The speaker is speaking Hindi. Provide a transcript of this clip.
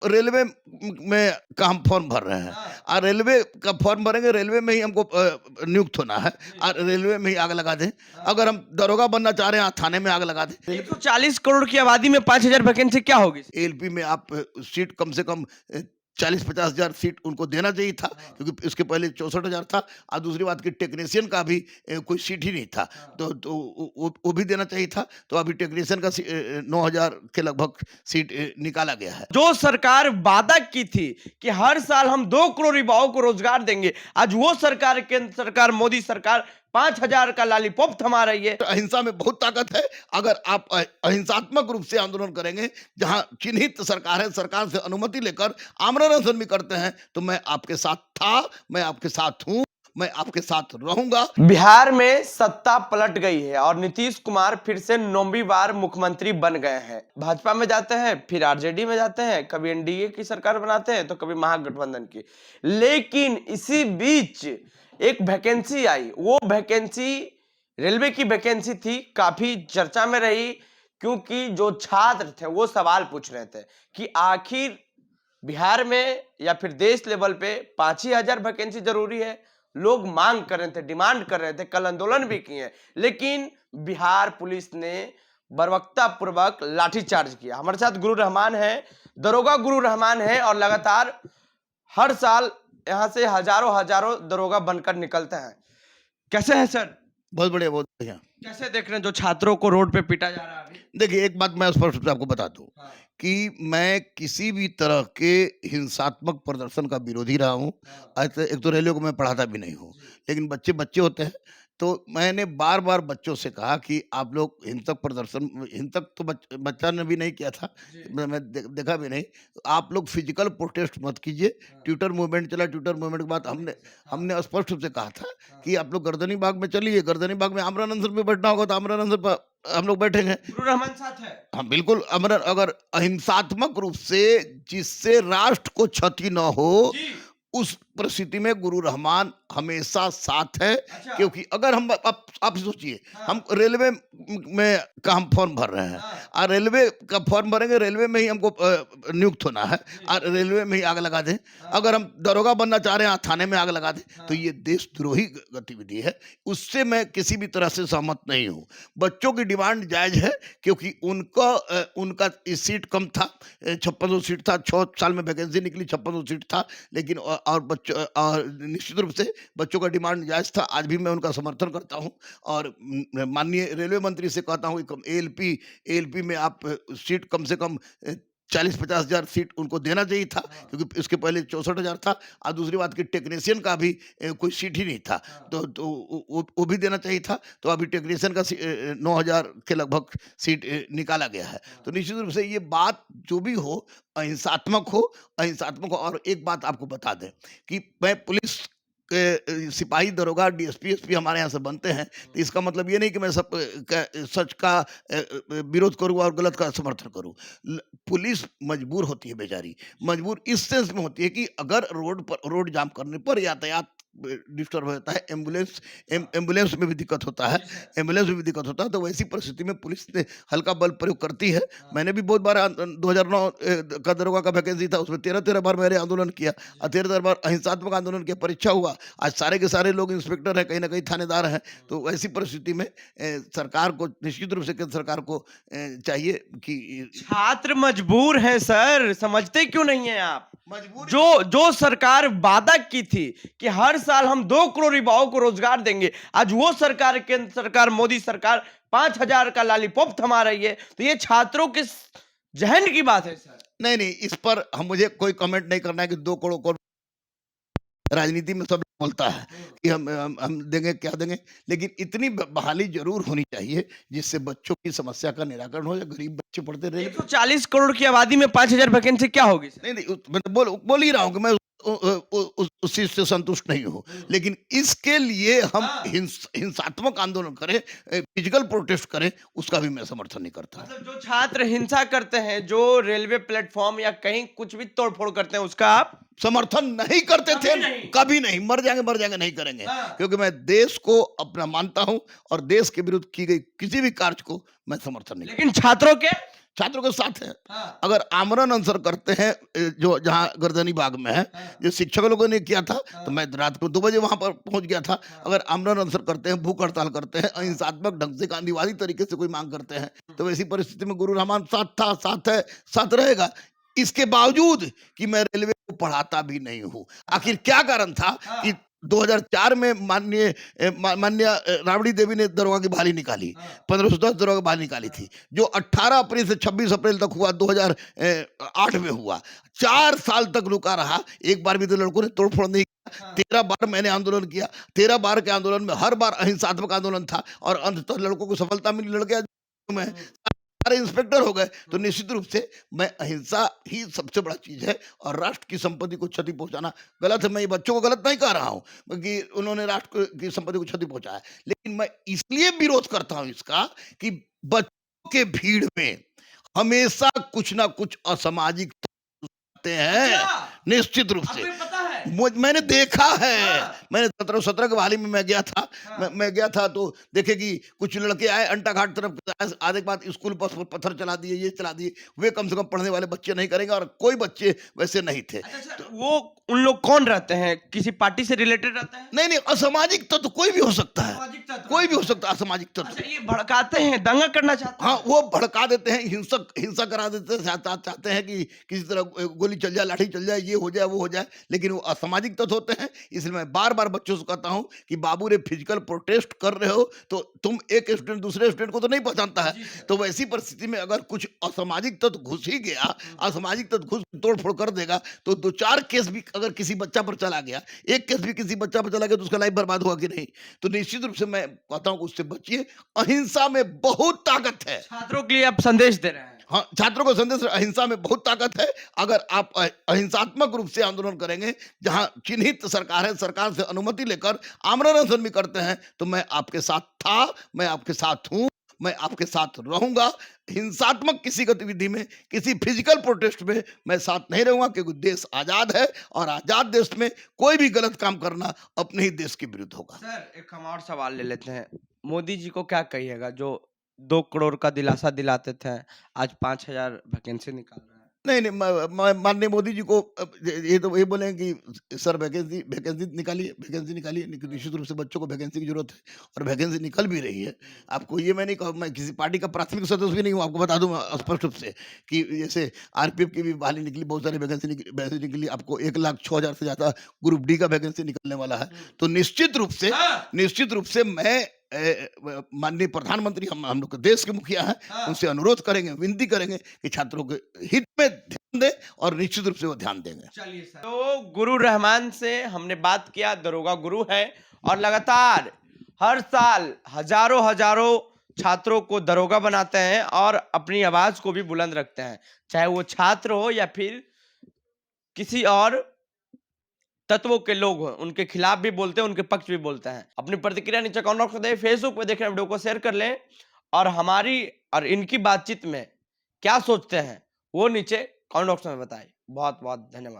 रेलवे में का हम फॉर्म भर रहे हैं और रेलवे का फॉर्म भरेंगे, रेलवे में ही हमको नियुक्त होना है और रेलवे में ही आग लगा दें। अगर हम दरोगा बनना चाह रहे हैं, थाने में आग लगा दें। 140 करोड़ की आबादी में 5,000 वैकेंसी क्या होगी? एलपी में आप सीट कम से कम 40-50 हजार सीट उनको देना चाहिए था, क्योंकि इसके पहले 64,000 था। और दूसरी बात की टेक्नीशियन का भी कोई सीट ही नहीं था, तो वो भी देना चाहिए था। तो अभी टेक्नीशियन का 9,000 के लगभग सीट निकाला गया है। जो सरकार वादा की थी कि हर साल हम 2 करोड़ युवाओं को रोजगार देंगे, आज वो सरकार, केंद्र सरकार, मोदी सरकार 5,000 का लॉलीपॉप थमा रही है। अहिंसा में बहुत ताकत है। अगर आप अहिंसात्मक रूप से आंदोलन करेंगे, जहां चिन्हित सरकार है, सरकार से अनुमति लेकर आमरण अनशन भी करते हैं, तो मैं आपके साथ था, मैं आपके साथ हूं, मैं आपके साथ रहूंगा। बिहार में सत्ता पलट गई है और नीतीश कुमार फिर से 9वीं बार मुख्यमंत्री बन गए हैं। भाजपा में जाते हैं, फिर आरजेडी में जाते हैं, कभी एनडीए की सरकार बनाते हैं तो कभी महागठबंधन की। लेकिन इसी बीच एक वैकेंसी आई, वो वैकेंसी रेलवे की वैकेंसी थी, काफी चर्चा में रही, क्योंकि जो छात्र थे वो सवाल पूछ रहे थे कि आखिर बिहार में या फिर देश लेवल पे 5,000 वैकेंसी जरूरी है। लोग मांग कर रहे थे, डिमांड कर रहे थे, कल आंदोलन भी किए, लेकिन बिहार पुलिस ने बर्बरता पूर्वक लाठीचार्ज किया। हमारे साथ गुरु रहमान है, दरोगा गुरु रहमान है, और लगातार हर साल यहां से हजारों हजारों दरोगा बनकर निकलते हैं। कैसे है सर? बहुत बढ़िया, बहुत बढ़िया। कैसे देख रहे हैं जो छात्रों को रोड पे पीटा जा रहा है अभी? देखिए, एक बात मैं स्पष्ट रूप से आपको बता दूं कि मैं किसी भी तरह के हिंसात्मक प्रदर्शन का विरोधी रहा हूं। आज तक एक तो रेलवे को मैं पढ़ाता भी नहीं हूं, लेकिन बच्चे बच्चे होते हैं, तो मैंने बार बार बच्चों से कहा कि आप लोग हिंसक प्रदर्शन, हिंसक तो बच्चा ने भी नहीं किया था, देखा भी नहीं। आप लोग फिजिकल प्रोटेस्ट मत कीजिए। ट्विटर मूवमेंट चला, ट्विटर मूवमेंट के बाद हमने हमने स्पष्ट रूप से कहा था कि आप लोग गर्दनी बाग में चलिए, गर्दनी बाग में आमरण अनशन पे बैठना होगा तो आमरण अनशन पर हम लोग बैठेंगे। गुरु रहमान साथ है। हाँ, बिल्कुल। अगर अहिंसात्मक रूप से जिससे राष्ट्र को क्षति न हो, उस परिस्थिति में गुरु रहमान हमेशा साथ है। अच्छा। क्योंकि अगर हम आप सोचिए, हम रेलवे में का हम फॉर्म भर रहे हैं और रेलवे का फॉर्म भरेंगे, रेलवे में ही हमको नियुक्त होना है और रेलवे में ही आग लगा दें। अगर हम दरोगा बनना चाह रहे हैं, थाने में आग लगा दें, तो ये देशद्रोही गतिविधि है। उससे मैं किसी भी तरह से सहमत नहीं हूँ। बच्चों की डिमांड जायज है, क्योंकि उनका इस सीट कम था, 5600 सीट था, 6 साल में वैकेंसी निकली, 5600 सीट था। लेकिन और बच्चों, और निश्चित रूप से बच्चों का डिमांड जायज था। आज भी मैं उनका समर्थन करता हूं और माननीय रेलवे मंत्री से कहता हूं कि एलपी में आप सीट कम से कम 40-50 हजार सीट उनको देना चाहिए था, क्योंकि इसके पहले 64,000 था। और दूसरी बात की टेक्नीशियन का भी कोई सीट ही नहीं था, तो वो भी देना चाहिए था। तो अभी टेक्नीशियन का 9,000 के लगभग सीट निकाला गया है। तो निश्चित रूप से ये बात जो भी हो, अहिंसात्मक हो, अहिंसात्मक हो। और एक बात आपको बता दें कि मैं पुलिस के सिपाही, दरोगा, डीएसपी, एसपी हमारे यहाँ से बनते हैं, तो इसका मतलब ये नहीं कि मैं सब सच का विरोध करूँ और गलत का समर्थन करूँ। पुलिस मजबूर होती है बेचारी, मजबूर इस सेंस में होती है कि अगर रोड जाम करने पर यातायात डिस्टर्ब होता है, एम्बुलेंस में भी दिक्कत होता है, तो वैसी परिस्थिति में पुलिस ने हल्का बल प्रयोग करती है। मैंने भी बहुत बार 2009 का दरोगा का वैकेंसी था, उसमें 13 बार मैंने आंदोलन किया और 13 बार अहिंसात्मक आंदोलन किया, परीक्षा हुआ। आज सारे के सारे लोग इंस्पेक्टर हैं, कहीं ना कहीं थानेदार हैं। तो ऐसी परिस्थिति में सरकार को, निश्चित रूप से केंद्र सरकार को चाहिए कि छात्र मजबूर है सर, समझते क्यों नहीं है आप? मजबूरी जो सरकार वादा की थी कि हर साल हम 2 करोड़ युवाओं को रोजगार देंगे, आज वो सरकार, केंद्र सरकार, मोदी सरकार 5,000 का लॉलीपॉप थमा रही है। तो ये छात्रों के जहन की बात है सर। नहीं, इस पर मुझे कोई कमेंट नहीं करना है कि 2 करोड़ को। राजनीति में सब बोलता है कि हम देंगे, क्या देंगे, लेकिन इतनी बहाली जरूर होनी चाहिए जिससे बच्चों की समस्या का निराकरण हो जाए। गरीब बच्चे पढ़ते रहे। 140 करोड़ की आबादी में 5,000 वैकेंसी क्या होगी? नहीं, मैं तो बोल ही रहा हूँ कि मैं उस चीज से संतुष्ट नहीं हूँ, लेकिन इसके लिए हम हिंसात्मक आंदोलन करें, फिजिकल प्रोटेस्ट करें, उसका भी मैं समर्थन नहीं करता। मतलब जो छात्र हिंसा करते हैं, जो रेलवे प्लेटफॉर्म या कहीं कुछ भी तोड़फोड़ करते हैं, उसका आप समर्थन नहीं करते थे, कभी नहीं। मर जाएंगे नहीं करेंगे। क्योंकि मैं देश को अपना मानता हूं और देश के विरुद्ध की गई किसी भी कार्य को मैं समर्थन नहीं। लेकिन छात्रों के छात्रों के साथ है। अगर आमरण अनशन करते हैं जो जहाँ गर्दनी बाग में है, जो शिक्षक लोगों ने किया था, तो मैं रात को 2 बजे वहां पर पहुंच गया था। अगर आमरण अनशन करते हैं, भूख हड़ताल करते हैं, अहिंसात्मक ढंग से गांधीवादी तरीके से कोई मांग करते हैं, तो ऐसी परिस्थिति में गुरु रहमान साथ था, साथ है, साथ रहेगा। इसके बावजूद कि मैं रेलवे को पढ़ाता भी नहीं हूँ। आखिर क्या कारण था कि 2004 में माननीय राबड़ी देवी ने दरोगा की बहाली निकाली, 1510 दरोगा की बहाली निकाली थी, जो 18 अप्रैल से 26 अप्रैल तक हुआ, 2008 में हुआ। 4 साल तक रुका रहा, एक बार भी तो लड़कों ने तोड़फोड़ नहीं किया। 13 बार मैंने आंदोलन किया, 13 बार के आंदोलन में हर बार अहिंसात्मक आंदोलन था और अंततः लड़कों को सफलता मिली। लड़के आज में सारे इंस्पेक्टर हो गए। तो निश्चित रूप से मैं अहिंसा ही सबसे बड़ा चीज है और राष्ट्र की संपत्ति को क्षति पहुंचाना गलत है। मैं ये बच्चों को गलत नहीं कह रहा हूं कि उन्होंने राष्ट्र की संपत्ति को क्षति पहुंचाया, लेकिन मैं इसलिए विरोध करता हूं इसका कि बच्चों के भीड़ में हमेशा कुछ ना कुछ असामाजिक तत्व हैं। निश्चित रूप से मैंने देखा है। मैंने 17 के बहाली में मैं गया था। मैं गया था तो देखे कि कुछ लड़के आए अंटा घाट तरफ, आधे के बाद स्कूल बस पर पत्थर चला दिए, ये चला दिए। वे कम से कम पढ़ने वाले बच्चे नहीं करेंगे और कोई बच्चे वैसे नहीं थे। तो वो उन लोग कौन रहते हैं? किसी पार्टी से रिलेटेड रहते हैं? नहीं, असामाजिक तत्व तो कोई भी हो सकता है, कोई भी हो सकता है असामाजिक तत्व। अच्छा, ये भड़काते हैं, दंगा करना चाहते हैं? हाँ, वो भड़का देते हैं, हिंसा करा देते हैं, चाहते हैं कि किसी तरह गोली चल जाए, लाठी चल जाए, ये हो जाए, वो हो जाए, लेकिन वो असामाजिक तत्व होते हैं। इसलिए मैं बार-बार बच्चों से कहता हूं कि बाबू रे, फिजिकल प्रोटेस्ट कर रहे हो तो तुम एक स्टूडेंट दूसरे स्टूडेंट को तो नहीं पहचानता है। तो वैसी परिस्थिति में अगर कुछ असामाजिक तत्व घुस ही गया, असामाजिक तत्व घुस तोड़-फोड़ कर देगा, तो 2-4 केस भी अगर किसी बच्चा पर चला गया, एक केस भी किसी बच्चा पर चला गया, तो उसका लाइफ बर्बाद हुआ कि नहीं? तो निश्चित रूप से मैं कहता हूं कि उससे बचिए। अहिंसा में बहुत ताकत है। छात्रों के लिए आप संदेश दे रहे हैं? हाँ, छात्रों को संदेश, अहिंसा में बहुत ताकत है। अगर आप अहिंसात्मक रूप से आंदोलन करेंगे, जहां चिन्हित सरकार है, सरकार से अनुमति लेकर आमरण अनशन भी करते हैं, तो मैं आपके साथ था, मैं आपके साथ हूं, मैं आपके साथ रहूंगा। हिंसात्मक किसी गतिविधि में, किसी फिजिकल प्रोटेस्ट में मैं साथ नहीं रहूंगा, क्योंकि देश आजाद है और आजाद देश में कोई भी गलत काम करना अपने ही देश के विरुद्ध होगा। सर, एक हम और सवाल ले लेते हैं। मोदी जी को क्या कहिएगा जो 2 करोड़ का दिलासा दिलाते थे, आज 5,000 वैकेंसी निकाल रहे हैं? नहीं, माननीय मोदी जी को ये तो ये बोले कि सर वैकेंसी निकालिए। निश्चित रूप से बच्चों को वैकेंसी की जरूरत है और वैकेंसी निकल भी रही है। आपको ये मैं नहीं कहूँ, मैं किसी पार्टी का प्राथमिक सदस्य भी नहीं हूँ। आपको बता दूं स्पष्ट रूप से कि जैसे आरपीएफ की भी बहाली निकली, बहुत सारी वैकेंसी निकली। आपको 1,06,000 से ज्यादा ग्रुप डी का वैकेंसी निकलने वाला है। तो निश्चित रूप से मैं माननीय प्रधानमंत्री, हम लोग के देश के मुखिया हैं, उनसे अनुरोध करेंगे, विनती करेंगे कि छात्रों के हित में ध्यान दें और निश्चित रूप से वो ध्यान देंगे। चलिए सर, तो गुरु रहमान से हमने बात किया, दरोगा गुरु है और लगातार हर साल हजारों छात्रों को दरोगा बनाते हैं और अपनी आवाज को भी बुलंद रखते हैं, चाहे वो छात्र हो या फिर किसी और तत्वों के लोग हो, उनके खिलाफ भी बोलते हैं, उनके पक्ष भी बोलते हैं। अपनी प्रतिक्रिया नीचे कमेंट बॉक्स में दें, फेसबुक पे देख रहे हैं वीडियो को शेयर कर लें और हमारी और इनकी बातचीत में क्या सोचते हैं वो नीचे कमेंट बॉक्स में बताएं। बहुत बहुत धन्यवाद।